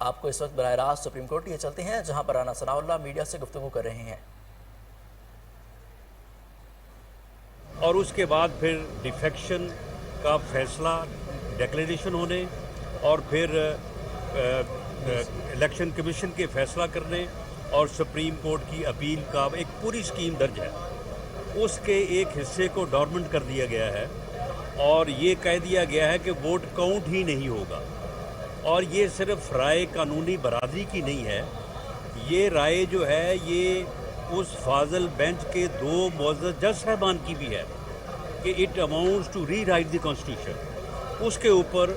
آپ کو اس وقت براہ راست سپریم کورٹ یہ چلتے ہیں جہاں پر رانا ثناء اللہ میڈیا سے گفتگو کر رہے ہیں۔ اور اس کے بعد پھر ڈیفیکشن کا فیصلہ ڈکلیریشن ہونے اور پھر الیکشن کمیشن کے فیصلہ کرنے اور سپریم کورٹ کی اپیل کا ایک پوری سکیم درج ہے۔ اس کے ایک حصے کو ڈورمنٹ کر دیا گیا ہے اور یہ کہہ دیا گیا ہے کہ ووٹ کاؤنٹ ہی نہیں ہوگا، اور یہ صرف رائے قانونی برادری کی نہیں ہے، یہ رائے جو ہے یہ اس فاضل بینچ کے 2 معزز جج صاحبان کی بھی ہے کہ it amounts to rewrite the constitution. اس کے اوپر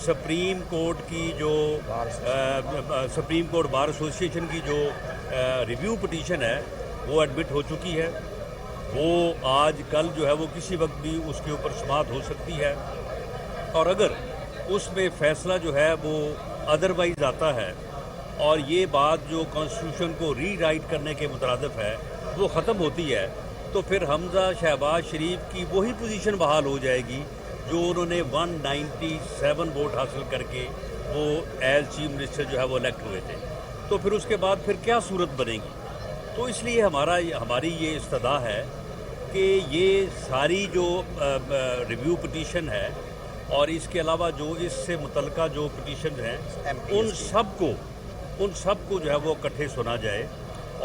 سپریم کورٹ کی جو سپریم کورٹ بار ایسوسیشن کی جو ریویو پٹیشن ہے وہ ایڈمٹ ہو چکی ہے، وہ آج کل جو ہے وہ کسی وقت بھی اس کے اوپر سماعت ہو سکتی ہے، اور اگر اس میں فیصلہ جو ہے وہ ادروائز آتا ہے اور یہ بات جو کانسٹیٹیوشن کو ری رائٹ کرنے کے مترادف ہے وہ ختم ہوتی ہے، تو پھر حمزہ شہباز شریف کی وہی پوزیشن بحال ہو جائے گی جو انہوں نے 197 ووٹ حاصل کر کے وہ ایز چیف منسٹر جو ہے وہ الیکٹ ہوئے تھے۔ تو پھر اس کے بعد پھر کیا صورت بنے گی؟ تو اس لیے ہماری یہ استدعا ہے کہ یہ ساری جو ریویو پٹیشن ہے اور اس کے علاوہ جو اس سے متعلقہ جو پٹیشن ہیں ان سب کو جو ہے وہ اکٹھے سنا جائے،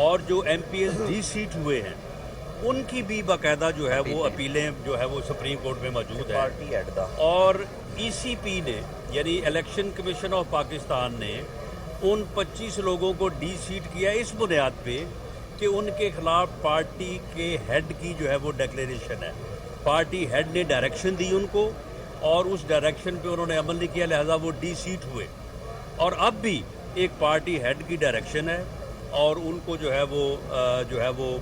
اور جو MPs deseat ہوئے ہیں ان کی بھی باقاعدہ جو ہے وہ اپیلیں جو ہے وہ سپریم کورٹ میں موجود ہیں، اور ای سی پی نے یعنی الیکشن کمیشن آف پاکستان نے ان 25 لوگوں کو ڈی سیٹ کیا اس بنیاد پہ کہ ان کے خلاف پارٹی کے ہیڈ کی جو ہے وہ ڈکلیریشن ہے، پارٹی ہیڈ نے ڈائریکشن دی ان کو اور اس ڈائریکشن پہ انہوں نے عمل نہیں کیا، لہذا وہ ڈی سیٹ ہوئے، اور اب بھی ایک پارٹی ہیڈ کی ڈائریکشن ہے اور ان کو جو ہے وہ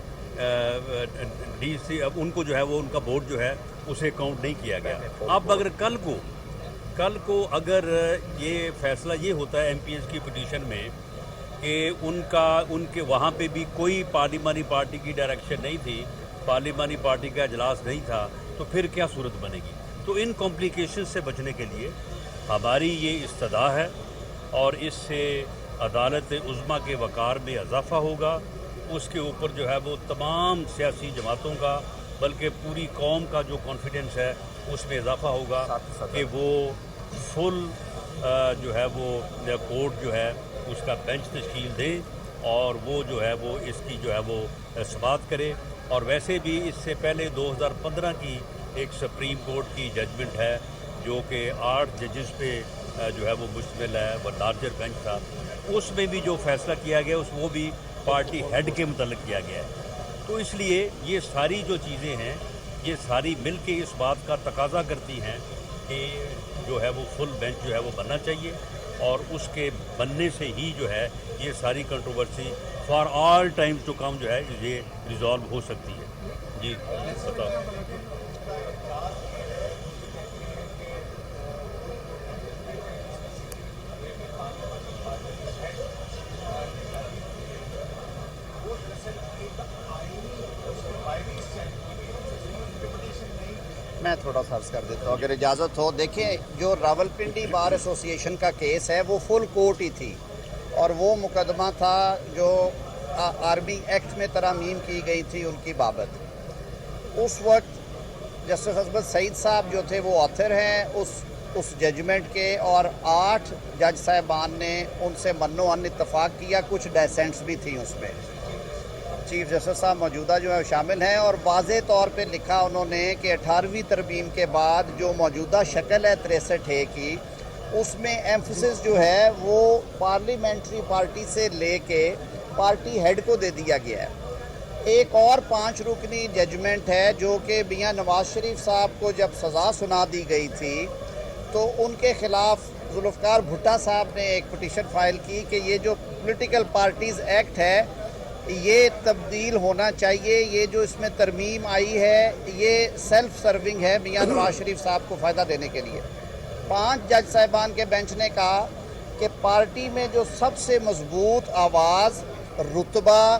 ڈی سی ان کو جو ہے وہ ان کا ووٹ جو ہے اسے کاؤنٹ نہیں کیا گیا۔ اب اگر کل کو اگر یہ فیصلہ یہ ہوتا ہے ایم پی ایس کی پٹیشن میں کہ ان کے وہاں پہ بھی کوئی پارلیمانی پارٹی کی ڈائریکشن نہیں تھی، پارلیمانی پارٹی کا اجلاس نہیں تھا، تو پھر کیا صورت بنے گی؟ تو ان کمپلیکیشن سے بچنے کے لیے ہماری یہ استدعا ہے، اور اس سے عدالت عظمیٰ کے وقار میں اضافہ ہوگا، اس کے اوپر جو ہے وہ تمام سیاسی جماعتوں کا بلکہ پوری قوم کا جو کانفیڈنس ہے اس میں اضافہ ہوگا کہ وہ فل جو ہے وہ کورٹ جو ہے اس کا بینچ تشکیل دے اور وہ جو ہے وہ اس کی جو ہے وہ سماعت کرے۔ اور ویسے بھی اس سے پہلے 2015 کی ایک سپریم کورٹ کی ججمنٹ ہے جو کہ 8 ججز پہ جو ہے وہ مشتمل ہے، وہ لارجر بینچ تھا، اس میں بھی جو فیصلہ کیا گیا وہ بھی پارٹی ہیڈ کے متعلق کیا گیا ہے۔ تو اس لیے یہ ساری جو چیزیں ہیں یہ ساری مل کے اس بات کا تقاضا کرتی ہیں کہ جو ہے وہ فل بینچ جو ہے وہ بننا چاہیے، اور اس کے بننے سے ہی جو ہے یہ ساری controversy for all times to come جو ہے یہ ریزالو ہو سکتی ہے۔ جی بتاؤ۔ میں تھوڑا سا عرض کر دیتا ہوں اگر اجازت ہو۔ دیکھیں جو راولپنڈی بار ایسوسیشن کا کیس ہے وہ فل کورٹ ہی تھی، اور وہ مقدمہ تھا جو آرمی ایکٹ میں ترامیم کی گئی تھی ان کی بابت۔ اس وقت جسٹس عصمت سعید صاحب جو تھے وہ آتھر ہیں اس ججمنٹ کے، اور 8 جج صاحبان نے ان سے منو عن اتفاق کیا، کچھ ڈیسنٹس بھی تھیں اس میں، چیف جسٹس صاحب موجودہ جو ہے شامل ہیں، اور واضح طور پہ لکھا انہوں نے کہ 18ویں ترمیم کے بعد جو موجودہ شکل ہے 63A کی، اس میں ایمفسس جو ہے وہ پارلیمنٹری پارٹی سے لے کے پارٹی ہیڈ کو دے دیا گیا ہے۔ ایک اور 5 رکنی ججمنٹ ہے جو کہ میاں نواز شریف صاحب کو جب سزا سنا دی گئی تھی تو ان کے خلاف ذوالفقار بھٹا صاحب نے ایک پٹیشن فائل کی کہ یہ جو پولیٹیکل پارٹیز ایکٹ ہے یہ تبدیل ہونا چاہیے، یہ جو اس میں ترمیم آئی ہے یہ سیلف سرونگ ہے میاں نواز شریف صاحب کو فائدہ دینے کے لیے۔ 5 جج صاحبان کے بینچ نے کہا کہ پارٹی میں جو سب سے مضبوط آواز، رتبہ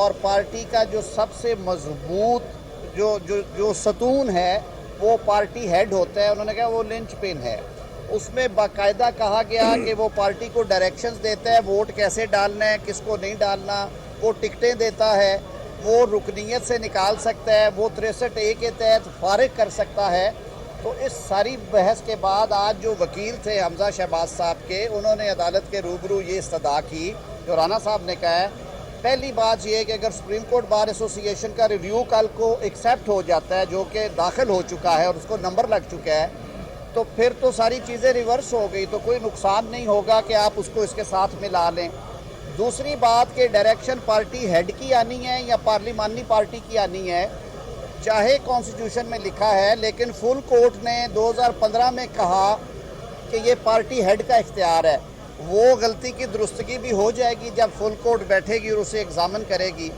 اور پارٹی کا جو سب سے مضبوط جو ستون ہے وہ پارٹی ہیڈ ہوتا ہے، انہوں نے کہا وہ لنچ پن ہے۔ اس میں باقاعدہ کہا گیا کہ وہ پارٹی کو ڈائریکشنز دیتا ہے ووٹ کیسے ڈالنا ہے، کس کو نہیں ڈالنا، وہ ٹکٹیں دیتا ہے، وہ رکنیت سے نکال سکتا ہے، وہ 63A کے تحت فارغ کر سکتا ہے۔ تو اس ساری بحث کے بعد آج جو وکیل تھے حمزہ شہباز صاحب کے، انہوں نے عدالت کے روبرو یہ استدعا کی جو رانا صاحب نے کہا ہے۔ پہلی بات یہ ہے کہ اگر سپریم کورٹ بار ایسوسی ایشن کا ریویو کل کو ایکسیپٹ ہو جاتا ہے، جو کہ داخل ہو چکا ہے اور اس کو نمبر لگ چکا ہے، تو پھر تو ساری چیزیں ریورس ہو گئی، تو کوئی نقصان نہیں ہوگا کہ آپ اس کو اس کے ساتھ ملا لیں۔ دوسری بات کہ ڈائریکشن پارٹی ہیڈ کی آنی ہے یا پارلیمانی پارٹی کی آنی ہے، چاہے کانسٹیٹیوشن میں لکھا ہے، لیکن فل کورٹ نے 2015 میں کہا کہ یہ پارٹی ہیڈ کا اختیار ہے۔ وہ غلطی کی درستگی بھی ہو جائے گی جب فل کورٹ بیٹھے گی اور اسے ایگزامن کرے گی۔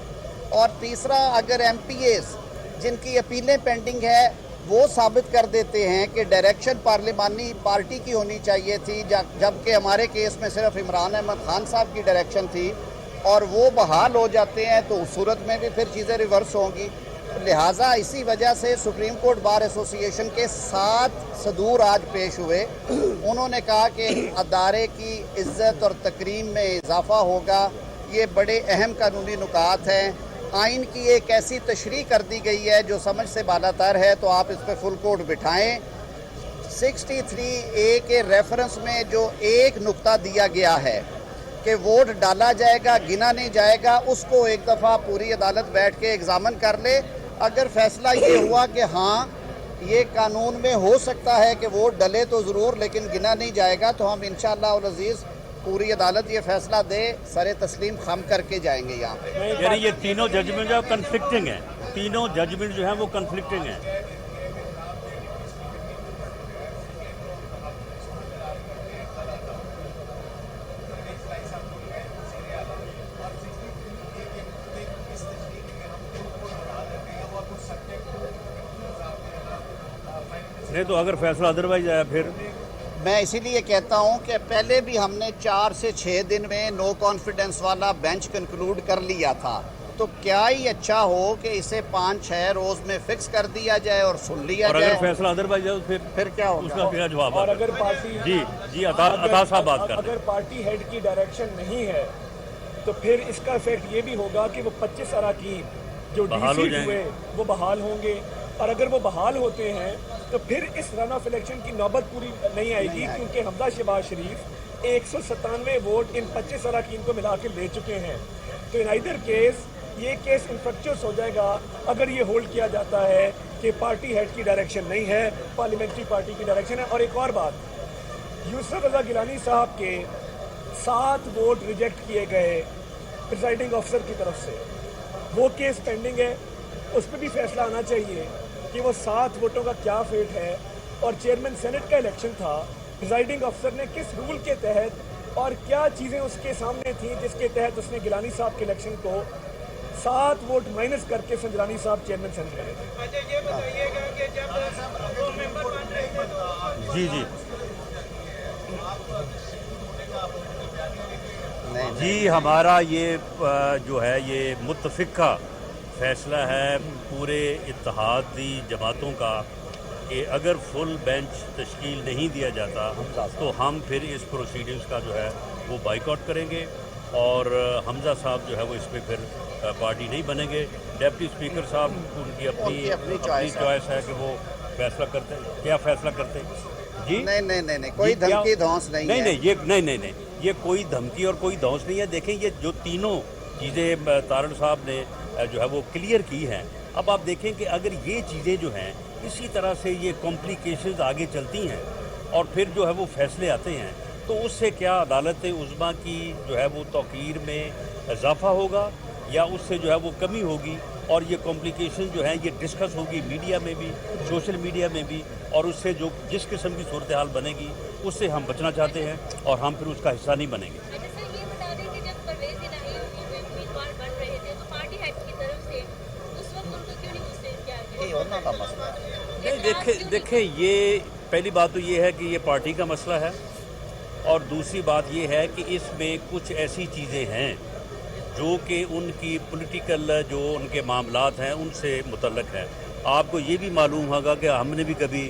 اور تیسرا، اگر ایم پی ایز جن کی اپیلیں پینڈنگ ہے وہ ثابت کر دیتے ہیں کہ ڈائریکشن پارلیمانی پارٹی کی ہونی چاہیے تھی، جبکہ ہمارے کیس میں صرف عمران احمد خان صاحب کی ڈائریکشن تھی، اور وہ بحال ہو جاتے ہیں، تو اس صورت میں بھی پھر چیزیں ریورس ہوں گی۔ لہٰذا اسی وجہ سے سپریم کورٹ بار ایسوسی ایشن کے 7 صدور آج پیش ہوئے۔ انہوں نے کہا کہ ادارے کی عزت اور تکریم میں اضافہ ہوگا، یہ بڑے اہم قانونی نکات ہیں۔ آئین کی ایک ایسی تشریح کر دی گئی ہے جو سمجھ سے بالا تر ہے، تو آپ اس پہ فل کورٹ بٹھائیں۔ 63A کے ریفرنس میں جو ایک نقطہ دیا گیا ہے کہ ووٹ ڈالا جائے گا، گنا نہیں جائے گا، اس کو ایک دفعہ پوری عدالت بیٹھ کے ایگزامن کر لے۔ اگر فیصلہ یہ ہوا کہ ہاں یہ قانون میں ہو سکتا ہے کہ ووٹ ڈلے تو ضرور لیکن گنا نہیں جائے گا، تو ہم انشاءاللہ العزیز پوری عدالت یہ فیصلہ دے، سر تسلیم خم کر کے جائیں گے یہاں پہ۔ یعنی یہ تینوں ججمنٹ جو کنفلکٹنگ ہیں، تینوں ججمنٹ جو ہیں وہ کنفلکٹنگ ہیں۔ نہیں تو اگر فیصلہ ادروائز آیا پھر؟ میں اسی لیے کہتا ہوں کہ پہلے بھی ہم نے 4 سے 6 دن میں نو کانفیڈنس والا بینچ کنکلوڈ کر لیا تھا، تو کیا ہی اچھا ہو کہ اسے 5-6 روز میں فکس کر دیا جائے اور سن لیا اور جائے۔ اگر فیصلہ ادروائز آیا تو پھر کیا اس ہوگا؟ کا کیا جواب اور آتا اگر پارٹی جی عطا صاحب بات کر رہے ہیں۔ اگر پارٹی ہیڈ کی ڈائریکشن نہیں ہے تو پھر اس کا ایفیکٹ یہ بھی ہوگا کہ وہ 25 اراکین جو ڈی بحال ہو سی جائیں ہوئے وہ بحال ہوں گے، اور اگر وہ بحال ہوتے ہیں تو پھر اس رن آف الیکشن کی نوبت پوری نہیں آئے گی، کیونکہ حمزہ شہباز شریف 197 ووٹ ان 25 اراکین کو ملا کے لے چکے ہیں۔ تو ان آئیدر کیس یہ کیس انفیکچوس ہو جائے گا اگر یہ ہولڈ کیا جاتا ہے کہ پارٹی ہیڈ کی ڈائریکشن نہیں ہے، پارلیمنٹری پارٹی کی ڈائریکشن ہے۔ اور ایک اور بات، یوسف رضا گیلانی صاحب کے 7 ووٹ ریجیکٹ کیے گئے پریزائڈنگ آفیسر کی طرف سے، وہ کیس پینڈنگ ہے، اس پہ بھی فیصلہ آنا چاہیے کہ وہ 7 ووٹوں کا کیا فیٹ ہے۔ اور چیئرمین سینٹ کا الیکشن تھا، پریزائڈنگ آفیسر نے کس رول کے تحت اور کیا چیزیں اس کے سامنے تھیں جس کے تحت اس نے گیلانی صاحب کے الیکشن کو 7 ووٹ مائنس کر کے سنجرانی صاحب چیئرمین سینٹ کرے تھے۔ یہ بتائیے گا کہ جب وہ ممبر بن رہے تھے تو جی ہمارا یہ جو ہے یہ متفقہ فیصلہ ہے پورے اتحادی جماعتوں کا کہ اگر فل بینچ تشکیل نہیں دیا جاتا تو ہم پھر اس پروسیڈنگز کا جو ہے وہ بائیکاٹ کریں گے، اور حمزہ صاحب جو ہے وہ اس پہ پھر پارٹی نہیں بنیں گے۔ ڈپٹی اسپیکر صاحب ان کی اپنی چوائس ہے کہ وہ فیصلہ کرتے کیا فیصلہ کرتے جی نہیں کوئی دھمکی دھونس نہیں ہے۔ نہیں یہ کوئی دھمکی اور کوئی دھونس نہیں ہے۔ دیکھیں یہ جو تینوں چیزیں تارڑ صاحب نے جو ہے وہ کلیئر کی ہیں، اب آپ دیکھیں کہ اگر یہ چیزیں جو ہیں اسی طرح سے یہ کمپلیکیشنز آگے چلتی ہیں اور پھر جو ہے وہ فیصلے آتے ہیں، تو اس سے کیا عدالت عظمیٰ کی جو ہے وہ توقیر میں اضافہ ہوگا یا اس سے جو ہے وہ کمی ہوگی؟ اور یہ کمپلیکیشن جو ہیں یہ ڈسکس ہوگی میڈیا میں بھی، سوشل میڈیا میں بھی، اور اس سے جو جس قسم کی صورتحال بنے گی اس سے ہم بچنا چاہتے ہیں اور ہم پھر اس کا حصہ نہیں بنیں گے۔ اچھا سر، یہ بتا دیں کہ جب پرویز الہی امیدوار بن رہے تھے تو پارٹی ہیڈ کی طرف سے اس وقت ان کو کیوں نہیں مستعد کیا گیا؟ یہ انہوں کا مسئلہ ہے۔ نہیں دیکھیں یہ پہلی بات تو یہ ہے کہ یہ پارٹی کا مسئلہ ہے، اور دوسری بات یہ ہے کہ اس میں کچھ ایسی چیزیں ہیں جو کہ ان کی پولیٹیکل جو ان کے معاملات ہیں ان سے متعلق ہے۔ آپ کو یہ بھی معلوم ہوگا کہ ہم نے بھی کبھی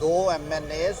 2 MNAs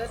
10